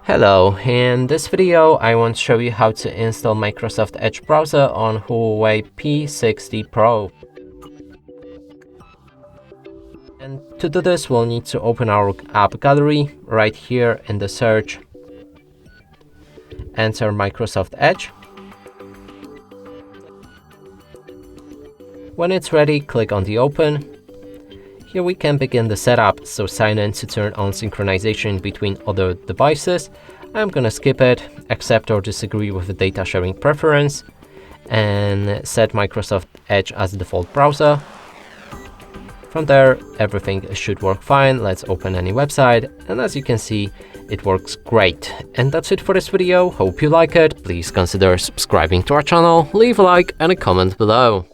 Hello, in this video I want to show you how to install Microsoft Edge browser on Huawei P60 Pro. And to do this we'll need to open our app gallery right here in the search. Enter Microsoft Edge. When it's ready, click on the open. Here we can begin the setup, so sign in to turn on synchronization between other devices. I'm gonna skip it, accept or disagree with the data sharing preference, and set Microsoft Edge as the default browser. From there, everything should work fine. Let's open any website, and as you can see, it works great. And that's it for this video. Hope you like it. Please consider subscribing to our channel, leave a like and a comment below.